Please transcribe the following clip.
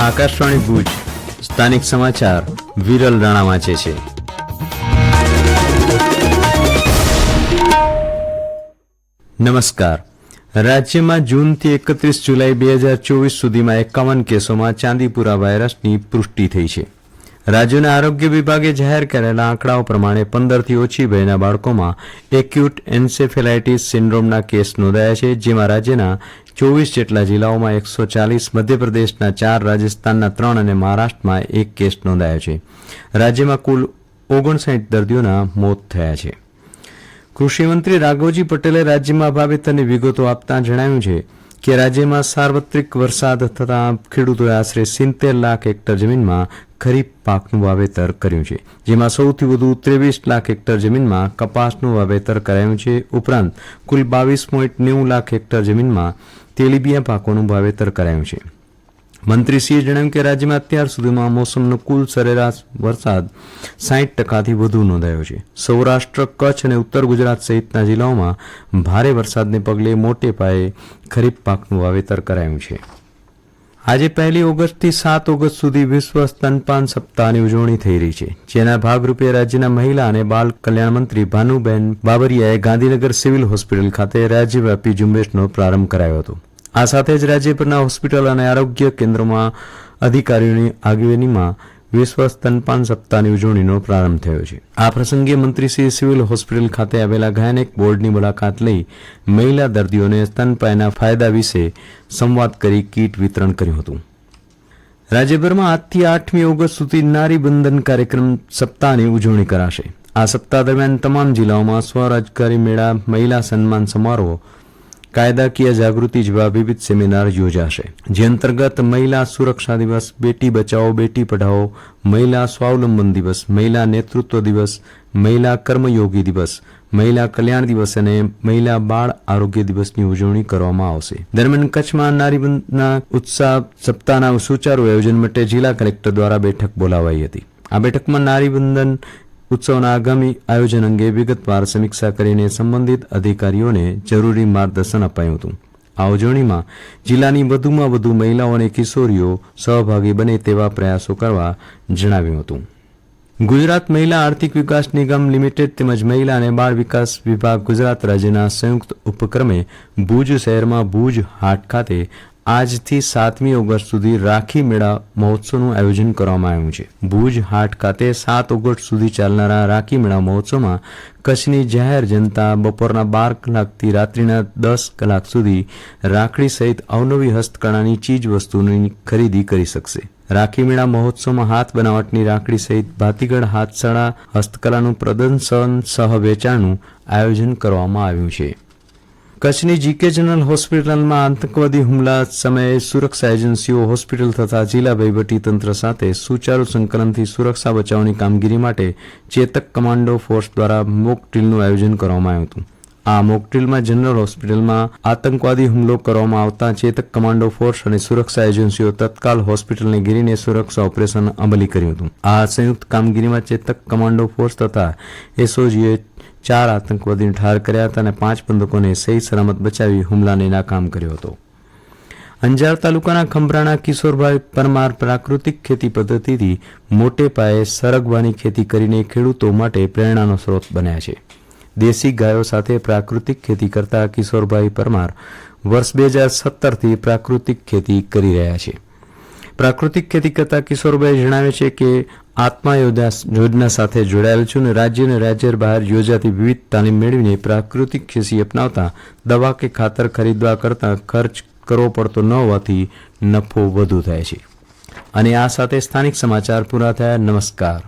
આકાશવાણી ભુજ સ્થાનિક સમાચાર વિરલ રાણા વાંચે છે. નમસ્કાર. રાજ્યમાં જૂનથી 31 જુલાઈ 2024 સુધીમાં 51 કેસોમાં ચાંદીપુરા વાયરસની પુષ્ટિ થઈ છે. રાજ્યોના આરોગ્ય વિભાગે જાહેર કરેલા આંકડાઓ પ્રમાણે 15થી ઓછી વયના બાળકોમાં એક્યુટ એન્સેફેલાઇટિસ સિન્ડ્રોમના કેસ નોંધાયા છે, જેમાં રાજ્યના 24 જેટલા જિલ્લાઓમાં 140, મધ્યપ્રદેશના 4, રાજસ્થાનના 3 અને મહારાષ્ટ્રમાં 1 કેસ નોંધાયો છે. રાજ્યમાં કુલ 59 દર્દીઓના મોત થયા છે. કૃષિમંત્રી રાઘવજી પટેલે રાજ્યમાં વાવેતરની વિગતો આપતા જણાવ્યું છે કે રાજ્યમાં સાર્વત્રિક વરસાદ થતાં ખેડૂતોએ આશરે 70 લાખ હેક્ટર જમીનમાં ખરીફ પાકનું વાવેતર કર્યું છે, જેમાં સૌથી વધુ 23 લાખ હેક્ટર જમીનમાં કપાસનું વાવેતર કરાયું છે. ઉપરાંત કુલ 22.90 લાખ હેક્ટર જમીનમાં તેલીબિયાં પાકોનું વાવેતર કરાયું છે. મંત્રીશ્રીએ જણાવ્યું કે રાજ્યમાં અત્યાર સુધીમાં મોસમનો કુલ સરેરાશ વરસાદ 60%થી વધુ નોંધાયો છે. સૌરાષ્ટ્ર, કચ્છ અને ઉત્તર ગુજરાત સહિતના જિલ્લાઓમાં ભારે વરસાદને પગલે મોટે પાયે ખરીફ પાકનું વાવેતર કરાયું છે. આજે 1 ઓગસ્ટથી 7 ઓગસ્ટ સુધી વિશ્વ સ્તનપાન સપ્તાહની ઉજવણી થઈ રહી છે, જેના ભાગરૂપે રાજ્યના મહિલા અને બાળ કલ્યાણ મંત્રી ભાનુબેન બાબરિયાએ ગાંધીનગર સિવિલ હોસ્પિટલ ખાતે રાજ્યવ્યાપી ઝુંબેશનો પ્રારંભ કરાયો હતો. આ સાથે જ રાજ્યભરના હોસ્પિટલ અને આરોગ્ય કેન્દ્રોમાં અધિકારીઓની આગેવાનીમાં વિશ્વ સ્તનપાન સપ્તાહની ઉજવણીનો પ્રારંભ થયો છે. આ પ્રસંગે મંત્રીશ્રી સિવિલ હોસ્પિટલ ખાતે આવેલા ગાયનેક બોર્ડની મુલાકાત લઈ મહિલા દર્દીઓને સ્તનપાનના ફાયદા વિશે સંવાદ કરી કીટ વિતરણ કર્યું હતું. રાજ્યભરમાં આજથી 8મી ઓગસ્ટ સુધી નારી બંધન કાર્યક્રમ સપ્તાહની ઉજવણી કરાશે. આ સપ્તાહ દરમિયાન તમામ જિલ્લાઓમાં સ્વરોજગારી મેળા, મહિલા સન્માન સમારોહ, કાયદાકીય જાગૃતિ જેવા વિવિધ સેમિનાર યોજાશે, જે અંતર્ગત મહિલા સુરક્ષા દિવસ, બેટી બચાવો બેટી પઢાઓ, મહિલા સ્વાવલંબન દિવસ, મહિલા નેતૃત્વ દિવસ, મહિલા કર્મયોગી દિવસ, મહિલા કલ્યાણ દિવસ અને મહિલા બાળ આરોગ્ય દિવસની ઉજવણી કરવામાં આવશે. દરમિયાન કચ્છમાં નારીબંધનના ઉત્સાહ સપ્તાહના સુચારુ આયોજન માટે જિલ્લા કલેક્ટર દ્વારા બેઠક બોલાવાઈ હતી. આ બેઠકમાં નારીબંધન ઉત્સવના આગામી આયોજન અંગે વિગતવાર સમીક્ષા કરીને સંબંધિત અધિકારીઓને જરૂરી માર્ગદર્શન અપાયું હતું. આ ઉજવણીમાં જિલ્લાની વધુમાં વધુ મહિલાઓ અને કિશોરીઓ સહભાગી બને તેવા પ્રયાસો કરવા જણાવ્યું હતું. ગુજરાત મહિલા આર્થિક વિકાસ નિગમ લિમિટેડ તેમજ મહિલા અને બાળ વિકાસ વિભાગ ગુજરાત રાજ્યના સંયુક્ત ઉપક્રમે ભુજ શહેરમાં ભુજ હાટ ખાતે આજથી 7મી ઓગસ્ટ સુધી રાખી મેળા મહોત્સવનું આયોજન કરવામાં આવ્યું છે. ભુજ હાટ ખાતે 7 ઓગસ્ટ સુધી ચાલનારા રાખી મેળા મહોત્સવમાં કચ્છની જાહેર જનતા બપોરના 12 કલાકથી રાત્રિના 10 કલાક સુધી રાખડી સહિત અવનવી હસ્તકળાની ચીજ વસ્તુની ખરીદી કરી શકશે. રાખી મેળા મહોત્સવમાં હાથ બનાવટની રાખડી સહિત ભાતીગળ હાથશાળા હસ્તકલાનું પ્રદર્શન સહ વેચાણનું આયોજન કરવામાં આવ્યું છે. કચ્છની જીકે જનરલ હોસ્પિટલમાં આતંકવાદી હુમલા સમયે સુરક્ષા એજન્સીઓ, હોસ્પિટલ તથા જિલ્લા વહીવટીતંત્ર સાથે સુચારુ સંકલનથી સુરક્ષા બચાવની કામગીરી માટે ચેતક કમાન્ડો ફોર્સ દ્વારા મોક ડ્રીલનું આયોજન કરવામાં આવ્યું હતું. આ મોક ડ્રીલમાં જનરલ હોસ્પિટલમાં આતંકવાદી હુમલો કરવામાં આવતા ચેતક કમાન્ડો ફોર્સ અને સુરક્ષા એજન્સીઓ તત્કાલ હોસ્પિટલને ઘેરીને સુરક્ષા ઓપરેશન અમલી કર્યું હતું. આ સંયુક્ત કામગીરીમાં ચેતક કમાન્ડો ફોર્સ તથા એસઓજીએ 4 આતંકવાદીને ઠાર કર્યા હતા અને 5 બંદૂકોને સહી સલામત બચાવી હુમલાને નાકામ કર્યો હતો. અંજાર તાલુકાના ખંભરાના કિશોરભાઈ પરમાર પ્રાકૃતિક ખેતી પદ્ધતિથી મોટે પાયે સરગવાની ખેતી કરીને ખેડૂતો માટે પ્રેરણાનો સ્ત્રોત બન્યા છે. દેશી ગાયો સાથે પ્રાકૃતિક ખેતી કરતા કિશોરભાઈ પરમાર વર્ષ 2017થી પ્રાકૃતિક ખેતી કરી રહ્યા છે. પ્રાકૃતિક ખેતી કરતા કિશોરભાઈ જણાવે છે કે આત્મા યોજના સાથે જોડાયેલ છું અને રાજ્ય અને રાજ્ય બહાર યોજાતી વિવિધ તાલીમ મેળવીને પ્રાકૃતિક ખેતી અપનાવતા દવા કે ખાતર ખરીદવા કરતાં ખર્ચ કરવો પડતો ન હોવાથી નફો વધુ થાય છે. અને આ સાથે સ્થાનિક સમાચાર પૂરા થયા. નમસ્કાર.